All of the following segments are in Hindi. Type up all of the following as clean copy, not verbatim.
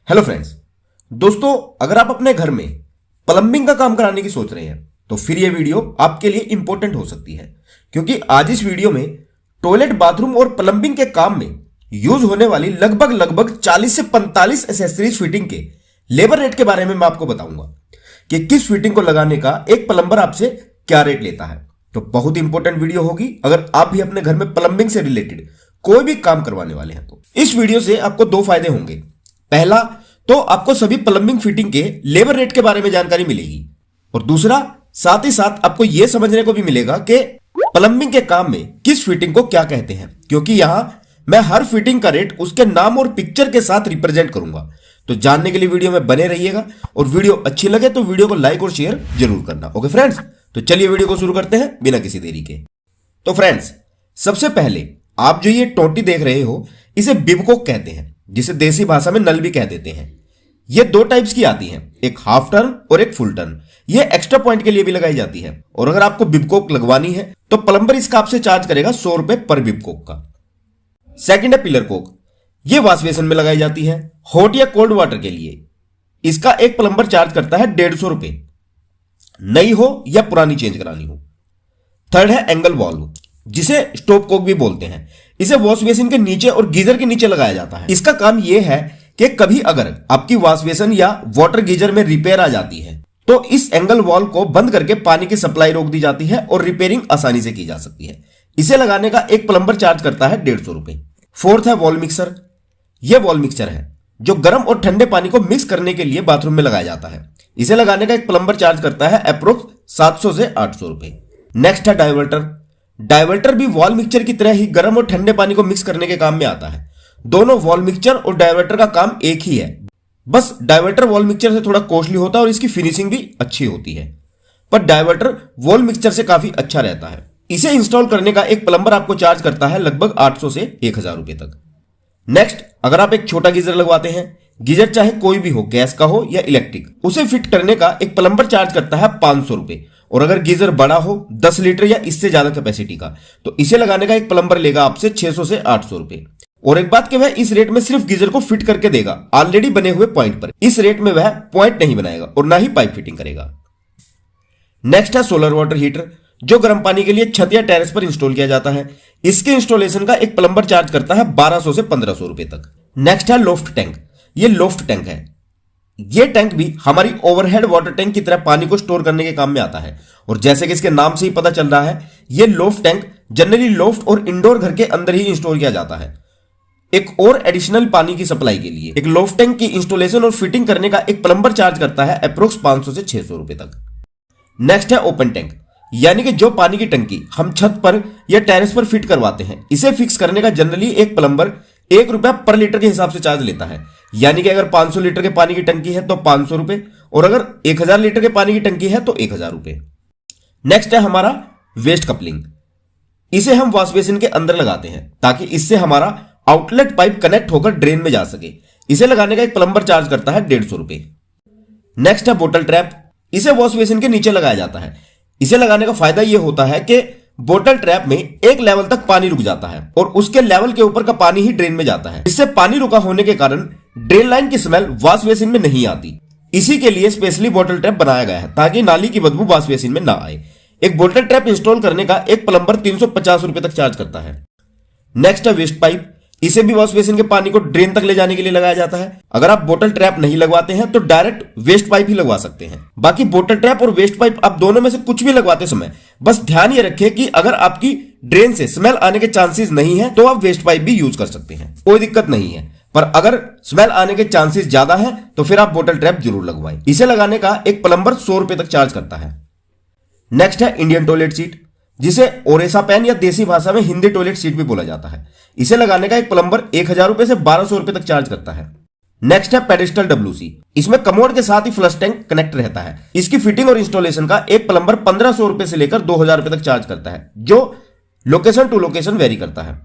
हेलो फ्रेंड्स, दोस्तों अगर आप अपने घर में प्लम्बिंग का काम कराने की सोच रहे हैं तो फिर यह वीडियो आपके लिए इंपॉर्टेंट हो सकती है, क्योंकि आज इस वीडियो में टॉयलेट, बाथरूम और प्लम्बिंग के काम में यूज होने वाली लगभग 40 से 45 एसेसरीज फिटिंग के लेबर रेट के बारे में मैं आपको बताऊंगा कि किस फिटिंग को लगाने का एक प्लम्बर आपसे क्या रेट लेता है। तो बहुत इंपॉर्टेंट वीडियो होगी अगर आप भी अपने घर में प्लम्बिंग से रिलेटेड कोई भी काम करवाने वाले हैं। तो इस वीडियो से आपको दो फायदे होंगे। पहला तो आपको सभी प्लम्बिंग फिटिंग के लेबर रेट के बारे में जानकारी मिलेगी, और दूसरा साथ ही साथ आपको यह समझने को भी मिलेगा कि प्लम्बिंग के काम में किस फिटिंग को क्या कहते हैं, क्योंकि यहां मैं हर फिटिंग का रेट उसके नाम और पिक्चर के साथ रिप्रेजेंट करूंगा। तो जानने के लिए वीडियो में बने रहिएगा, और वीडियो अच्छी लगे तो वीडियो को लाइक और शेयर जरूर करना। ओके फ्रेंड्स, तो चलिए वीडियो को शुरू करते हैं बिना किसी देरी के। तो फ्रेंड्स, सबसे पहले आप जो ये टोटी देख रहे हो इसे बिबकोक कहते हैं, जिसे देसी भाषा में नल भी कह देते हैं। ये दो टाइप्स की आती हैं, एक हाफ टर्न और एक फुल टर्न। ये एक्स्ट्रा पॉइंट के लिए भी लगाई जाती है, और अगर आपको बिबकोक लगवानी है तो प्लम्बर इसका आपसे चार्ज करेगा 100 रुपए पर बिबकोक का। सेकंड है पिलर कोक। ये वॉश बेसिन में लगाई जाती है, हॉट या कोल्ड वाटर के लिए। इसका एक प्लम्बर चार्ज करता है 150 रुपए, नई हो या पुरानी चेंज करानी हो। थर्ड है एंगल वॉल्व, जिसे स्टॉप कोक भी बोलते हैं। इसे वॉश बेसिन के नीचे और गीजर के नीचे लगाया जाता है। इसका काम यह है कि कभी अगर आपकी वॉश बेसिन या वाटर गीजर में रिपेयर आ जाती है तो इस एंगल वॉल को बंद करके पानी की सप्लाई रोक दी जाती है और रिपेयरिंग आसानी से की जा सकती है। इसे लगाने का एक प्लम्बर चार्ज करता है 150 रुपए। फोर्थ है वॉल मिक्सर। यह वॉल मिक्सर है जो गर्म और ठंडे पानी को मिक्स करने के लिए बाथरूम में लगाया जाता है। इसे लगाने का एक प्लम्बर चार्ज करता है अप्रोक्स 700 से 800 रुपए। नेक्स्ट है डाइवर्टर। डाइवर्टर भी वॉल मिक्सचर की तरह ही गर्म और ठंडे पानी को मिक्स करने के काम में आता है। दोनों वॉल मिक्सचर और डाइवर्टर का काम एक ही है, बस डाइवर्टर वॉल मिक्सचर से थोड़ा कॉस्टली होता है और इसकी फिनिशिंग भी अच्छी होती है, पर डाइवर्टर वॉल मिक्सचर से काफी अच्छा रहता है। इसे इंस्टॉल करने का एक प्लम्बर आपको चार्ज करता है लगभग 800 से 1000 रुपए तक। नेक्स्ट, अगर आप एक छोटा गीजर लगवाते हैं, गीजर चाहे कोई भी हो, गैस का हो या इलेक्ट्रिक, उसे फिट करने का एक प्लम्बर चार्ज करता है 500 रुपए। और अगर गीजर बड़ा हो 10 लीटर या इससे ज्यादा कैपेसिटी का, तो इसे लगाने का एक प्लम्बर लेगा आपसे 600 से 800 रुपए। और एक बात कि वह इस रेट में सिर्फ गीजर को फिट करके देगा ऑलरेडी बने हुए पॉइंट पर। इस रेट में वह पॉइंट नहीं बनाएगा और ना ही पाइप फिटिंग करेगा। नेक्स्ट है सोलर वाटर हीटर, जो गर्म पानी के लिए छत या टेरेस पर इंस्टॉल किया जाता है। इसके इंस्टॉलेशन का एक प्लम्बर चार्ज करता है 1200 से 1500 रुपए तक। नेक्स्ट है लोफ्ट टैंक। ये लोफ्ट टैंक है। यह टैंक भी हमारी ओवरहेड वाटर टैंक की तरह पानी को स्टोर करने के काम में आता है, और जैसे कि इसके नाम से ही पता चल रहा है, यह लोफ्ट टैंक जनरली लोफ्ट और इंडोर घर के अंदर ही इंस्टॉल किया जाता है, एक और एडिशनल पानी की सप्लाई के लिए। एक लोफ्ट टैंक की इंस्टॉलेशन और फिटिंग करने का एक प्लम्बर चार्ज करता है अप्रोक्स 500 से 600 रुपए तक। नेक्स्ट है ओपन टैंक, यानी कि जो पानी की टंकी हम छत पर या टेरेस पर फिट करवाते हैं, इसे फिक्स करने का जनरली एक प्लम्बर 1 रुपया पर लीटर के हिसाब से चार्ज लेता है। यानी कि अगर 500 लीटर के पानी की टंकी है तो 500 रुपए, और अगर 1000 लीटर के पानी की टंकी है तो 1000 रुपए। नेक्स्ट है हमारा वेस्ट कपलिंग। इसे हम वॉश बेसिन के अंदर लगाते हैं ताकि इससे हमारा आउटलेट पाइप कनेक्ट होकर ड्रेन में जा सके। इसे लगाने का एक प्लम्बर चार्ज करता है 150 रुपए। नेक्स्ट है बोतल ट्रैप। इसे वॉश बेसिन के नीचे लगाया जाता है। इसे लगाने का फायदा यह होता है कि बोतल ट्रैप में एक लेवल तक पानी रुक जाता है और उसके लेवल के ऊपर का पानी ही ड्रेन में जाता है। इससे पानी रुका होने के कारण ड्रेन लाइन की स्मेल वॉश बेसिन में नहीं आती। इसी के लिए स्पेशली बोतल ट्रैप बनाया गया है ताकि नाली की बदबू वॉश बेसिन में ना आए। एक बोतल ट्रैप इंस्टॉल करने का एक प्लम्बर 350 रुपए तक चार्ज करता है। नेक्स्ट है वेस्ट पाइप। इसे भी वॉश बेसिन के पानी को ड्रेन तक ले जाने के लिए लगाया जाता है। अगर आप बोतल ट्रैप नहीं लगवाते हैं तो डायरेक्ट वेस्ट पाइप ही लगवा सकते हैं। बाकी बोतल ट्रैप और वेस्ट पाइप आप दोनों में से कुछ भी लगवाते समय बस ध्यान ये रखें कि अगर आपकी ड्रेन से स्मेल आने के चांसेस नहीं है तो आप वेस्ट पाइप भी यूज कर सकते हैं, कोई दिक्कत नहीं है। पर अगर स्मेल आने के चांसेस ज्यादा है तो फिर आप बोतल ट्रैप जरूर लगवाएं। इसे लगाने का एक प्लम्बर 100 रुपए तक चार्ज करता है। नेक्स्ट है इंडियन टॉयलेट सीट, जिसे ओरेसा पैन या देसी भाषा में हिंदी टॉयलेट सीट भी बोला जाता है। इसे लगाने का एक प्लम्बर 1000 रुपए से 1200 रुपए तक चार्ज करता है। नेक्स्ट है पेडिस्टल डब्ल्यूसी। इसमें कमोड के साथ ही फ्लश टैंक कनेक्ट रहता है। इसकी फिटिंग और इंस्टॉलेशन का एक प्लम्बर 1500 रुपए से लेकर 2000 रुपए तक चार्ज करता है, जो लोकेशन टू लोकेशन वेरी करता है।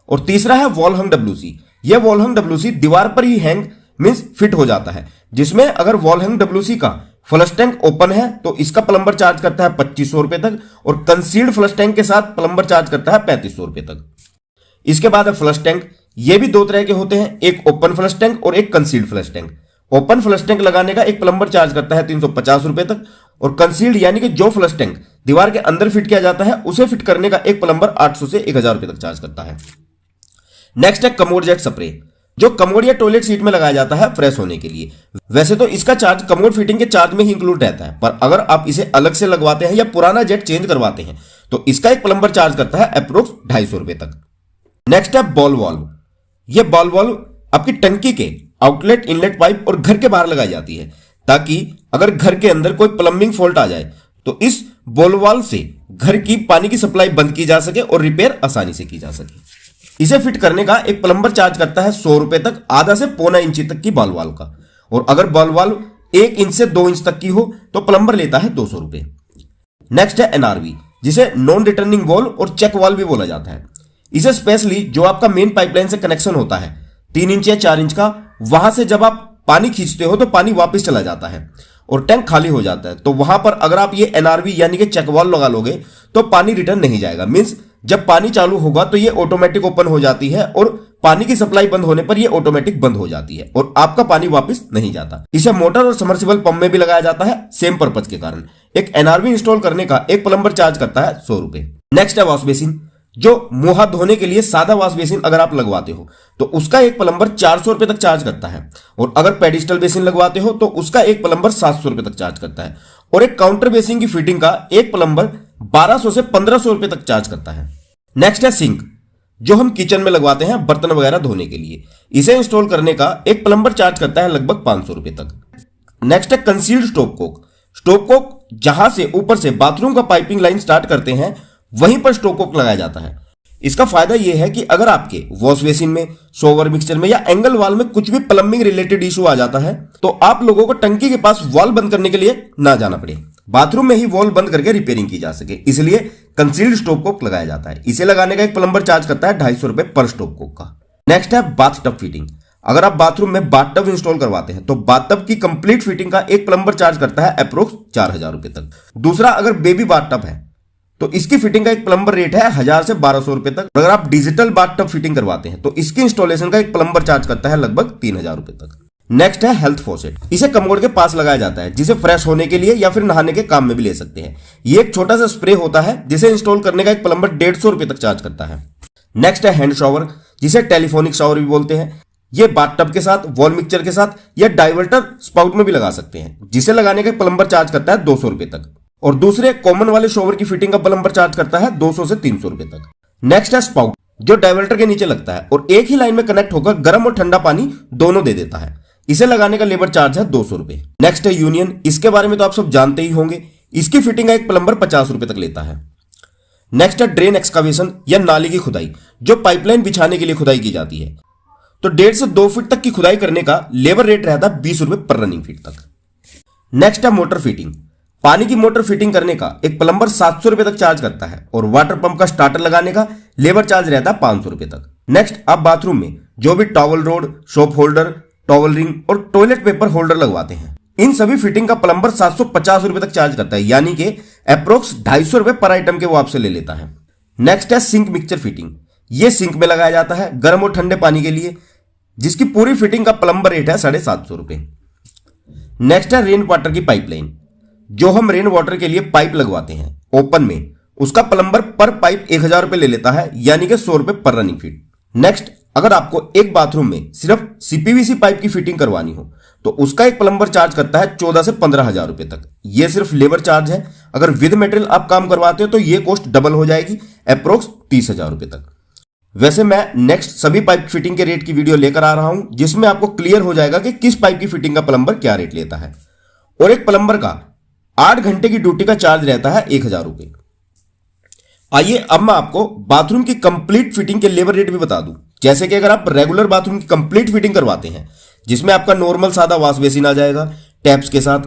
और तीसरा है वॉल हंग डब्ल्यूसी। यह वॉल हंग डब्ल्यूसी दीवार पर ही हैंग मींस फिट हो जाता है, जिसमें अगर वॉल हंग डब्ल्यूसी का फ्लश टैंक ओपन है तो इसका प्लम्बर चार्ज करता है 2500 रुपए तक, और कंसील्ड फ्लश टैंक के साथ प्लम्बर चार्ज करता है 3500 रुपए तक। इसके बाद है फ्लश टैंक। ये भी दो तरह के होते हैं, एक ओपन फ्लश टैंक और एक concealed flush tank. Open flush tank लगाने का एक प्लम्बर चार्ज करता है 350 रुपए तक, और कंसील्ड यानी कि जो फ्लश टैंक दीवार के अंदर फिट किया जाता है उसे फिट करने का एक प्लम्बर 800 से 1000 रुपए तक चार्ज करता है। नेक्स्ट है कमोड जेट स्प्रे, जो कमोड या टॉयलेट सीट में लगाया जाता है फ्रेश होने के लिए। वैसे तो इसका चार्ज कमोड फिटिंग के चार्ज में ही इंक्लूड रहता है, पर अगर आप इसे अलग से लगवाते हैं या पुराना जेट चेंज करवाते हैं तो इसका एक प्लम्बर चार्ज करता है अप्रोक्स 250 रुपए तक। नेक्स्ट है बॉल वाल्व। यह बॉल वाल्व आपकी टंकी के आउटलेट, इनलेट पाइप और घर के बाहर लगाई जाती है, ताकि अगर घर के अंदर कोई प्लम्बिंग फॉल्ट आ जाए तो इस बॉल वाल्व से घर की पानी की सप्लाई बंद की जा सके और रिपेयर आसानी से की जा सके। इसे फिट करने का एक प्लम्बर चार्ज करता है 100 रुपए तक, आधा से पौना इंची तक की बॉल वाल्व का। और अगर बॉल वाल्व 1 इंच से 2 इंच तक की हो तो प्लम्बर लेता है 200 रुपए। नेक्स्ट है एनआरवी, जिसे नॉन रिटर्निंग वॉल और चेक वॉल भी बोला जाता है। इसे स्पेशली जो आपका मेन पाइपलाइन से कनेक्शन होता है 3 इंच या 4 इंच का, वहां से जब आप पानी खींचते हो तो पानी वापस चला जाता है और टैंक खाली हो जाता है, तो वहां पर अगर आप ये एनआरवी यानी कि चेक वॉल लगा लोगे तो पानी रिटर्न नहीं जाएगा। मींस जब पानी चालू होगा तो ये ऑटोमेटिक ओपन हो जाती है और पानी की सप्लाई बंद होने पर ये ऑटोमेटिक बंद हो जाती है और आपका पानी वापस नहीं जाता। इसे मोटर और सबमर्सिबल पंप में भी लगाया जाता है सेम पर्पज के कारण। एक एनआरवी इंस्टॉल करने का एक प्लम्बर चार्ज करता है 100 रुपए। नेक्स्ट है वॉश बेसिन, जो मुंह हाथ धोने के लिए सादा वॉश बेसिन अगर आप लगवाते हो तो उसका एक प्लम्बर 400 रुपए तक चार्ज करता है, और अगर पेडिस्टल बेसिन लगवाते हो तो उसका एक प्लम्बर 700 रुपए तक चार्ज करता है, और एक काउंटर बेसिन की फिटिंग का एक प्लम्बर 1200 से 1500 रुपए तक चार्ज करता है। नेक्स्ट है सिंक, जो हम किचन में लगवाते हैं बर्तन वगैरह धोने के लिए। इसे इंस्टॉल करने का एक प्लम्बर चार्ज करता है लगभग 500 रुपए तक। नेक्स्ट है concealed stove Coke. Stove Coke जहां से ऊपर से बाथरूम का पाइपिंग लाइन स्टार्ट करते हैं वहीं पर स्टोव कोक लगाया जाता है। इसका फायदा यह है कि अगर आपके वॉश बेसिन में, शॉवर मिक्सचर में या एंगल वॉल में कुछ भी प्लम्बिंग रिलेटेड इशू आ जाता है तो आप लोगों को टंकी के पास वॉल बंद करने के लिए ना जाना पड़े, बाथरूम में ही वॉल बंद करके रिपेयरिंग की जा सके, इसलिए कंसील्ड स्टोव कोक लगाया जाता है। इसे लगाने का एक प्लम्बर चार्ज करता है 250 रुपए पर स्टोव कोक का। नेक्स्ट है बाथ टब फिटिंग। अगर आप बाथरूम में बाथ टब इंस्टॉल करवाते हैं तो बाथ टब की कंप्लीट फिटिंग का एक प्लम्बर चार्ज करता है अप्रोक्स 4000 रुपए तक। दूसरा, अगर बेबी बाथ टब है तो इसकी फिटिंग का एक प्लम्बर रेट है 1000 से 1200 रुपए तक। अगर आप डिजिटल बाथ टब फिटिंग करवाते हैं तो इसकी इंस्टॉलेशन का एक प्लम्बर चार्ज करता है लगभग 3000 रुपए तक। नेक्स्ट है हेल्थ फॉसेट। इसे कमोड के पास लगाया जाता है, जिसे फ्रेश होने के लिए या फिर नहाने के काम में भी ले सकते हैं। ये एक छोटा सा स्प्रे होता है जिसे इंस्टॉल करने का एक प्लम्बर 150 रुपए तक चार्ज करता है। नेक्स्ट है हैंड शॉवर, जिसे टेलीफोनिक शॉवर भी बोलते हैं। ये बाथ टब के साथ, वॉल मिक्सचर के साथ या डाइवर्टर स्पाउट में भी लगा सकते हैं, जिसे लगाने का प्लम्बर चार्ज करता है 200 रुपए तक। और दूसरे कॉमन वाले शॉवर की फिटिंग का प्लम्बर चार्ज करता है 200 से 300 रुपए तक। नेक्स्ट है स्पाउट, जो डाइवर्टर के नीचे लगता है और एक ही लाइन में कनेक्ट होकर गर्म और ठंडा पानी दोनों दे देता है। इसे लगाने का लेबर चार्ज है 200 रुपए। नेक्स्ट है यूनियन। इसके बारे में तो आप सब जानते ही होंगे। इसकी फिटिंग का एक प्लम्बर 50 रुपए तक लेता है। नेक्स्ट है ड्रेन एक्सकावेशन या नाली की खुदाई, जो पाइपलाइन बिछाने के लिए खुदाई की जाती है। तो 1.5 से 2 फीट तक की खुदाई करने का लेबर रेट रहता है 20 रुपए पर रनिंग फीट तक। नेक्स्ट है मोटर फिटिंग। पानी की मोटर फिटिंग करने का एक प्लम्बर 700 रुपए तक चार्ज करता है, और वाटर पंप का स्टार्टर लगाने का लेबर चार्ज रहता है 500 रुपए तक। नेक्स्ट, आप बाथरूम में जो भी towel road, soap holder, towel ring और टॉयलेट पेपर होल्डर लगवाते हैं, इन सभी फिटिंग का प्लम्बर 750 रुपए तक चार्ज करता है, यानी कि अप्रोक्स 250 रुपए पर आइटम के वो आपसे ले लेता है। नेक्स्ट है सिंक मिक्सचर फिटिंग। ये सिंक में लगाया जाता है गर्म और ठंडे पानी के लिए, जिसकी पूरी फिटिंग का प्लम्बर रेट है 750 रुपए। नेक्स्ट है रेन वाटर की पाइपलाइन। जो हम रेन वाटर के लिए पाइप लगवाते हैं ओपन में, उसका प्लम्बर पर पाइप 1000 रुपए ले लेता है, यानी कि 100 रुपए पर रनिंग फीट। नेक्स्ट, अगर आपको एक बाथरूम में सिर्फ सीपीवीसी पाइप की फिटिंग करवानी हो तो उसका एक प्लम्बर चार्ज करता है 14 से 15,000 रुपए तक। यह सिर्फ लेबर चार्ज है। अगर विद मटेरियल आप काम करवाते हो तो यह कॉस्ट डबल हो जाएगी, अप्रोक्स 30,000 रुपए तक। वैसे मैं नेक्स्ट सभी पाइप फिटिंग के रेट की वीडियो लेकर आ रहा हूं, जिसमें आपको क्लियर हो जाएगा कि किस पाइप की फिटिंग का प्लम्बर क्या रेट लेता है। और एक प्लम्बर का 8 घंटे की ड्यूटी का चार्ज रहता है 1000 रुपए। आइए अब मैं आपको बाथरूम की कंप्लीट फिटिंग के लेबर रेट भी बता दूं। जैसे कि अगर आप रेगुलर बाथरूम की कंप्लीट फिटिंग करवाते हैं, जिसमें आपका नॉर्मल सादा वॉश बेसिन आ जाएगा टैप्स के साथ,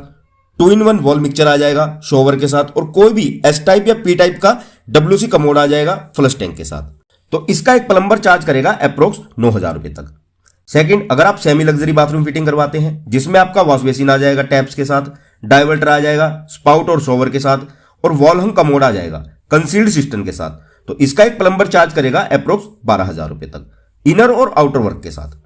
2-in-1 वॉल मिक्सचर आ जाएगा शॉवर के साथ, और कोई भी एस टाइप या पी टाइप का WC कमोड आ जाएगा फ्लश टैंक के साथ, तो इसका एक प्लम्बर चार्ज करेगा अप्रोक्स 9000 रुपए तक। सेकंड, अगर आप सेमी लग्जरी बाथरूम फिटिंग करवाते हैं, जिसमें आपका वॉश बेसिन आ जाएगा टैप्स के साथ, डाइवर्टर आ जाएगा स्पाउट और शॉवर के साथ, और वॉल हंग कमोड आ जाएगा कंसील्ड सिस्टम के साथ, तो इसका एक प्लम्बर चार्ज करेगा अप्रोक्स 12,000 रुपए तक। इनर और आउटर वर्क के साथ।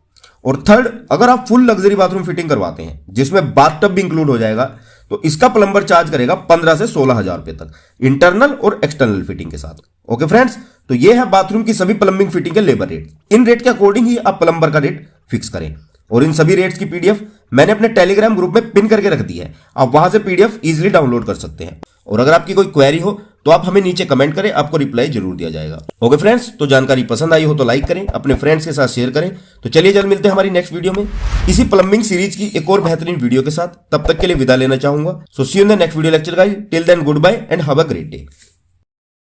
और थर्ड, अगर आप फुल लग्जरी बाथरूम फिटिंग करवाते हैं जिसमें बाथटब भी इंक्लूड हो जाएगा, तो इसका प्लम्बर चार्ज करेगा 15 से 16,000 रुपए तक, इंटरनल और एक्सटर्नल फिटिंग के साथ। ओके फ्रेंड्स, तो ये है बाथरूम की सभी प्लम्बिंग फिटिंग के लेबर रेट। इन रेट के अकॉर्डिंग ही आप प्लम्बर का रेट फिक्स करें। और इन सभी रेट्स की पीडीएफ मैंने अपने टेलीग्राम ग्रुप में पिन करके रख दी है, आप वहां से पीडीएफ इजीली डाउनलोड कर सकते हैं। और अगर आपकी कोई क्वेरी हो तो आप हमें नीचे कमेंट करें, आपको रिप्लाई जरूर दिया जाएगा। ओके फ्रेंड्स, तो जानकारी पसंद आई हो तो लाइक करें, अपने फ्रेंड्स के साथ शेयर करें। तो चलिए जल्द मिलते हैं हमारी नेक्स्ट वीडियो में इसी प्लम्बिंग सीरीज की एक और बेहतरीन वीडियो के साथ। तब तक के लिए विदा लेना चाहूंगा। So see you in the next video lecture guys. Till then good bye and have a great day.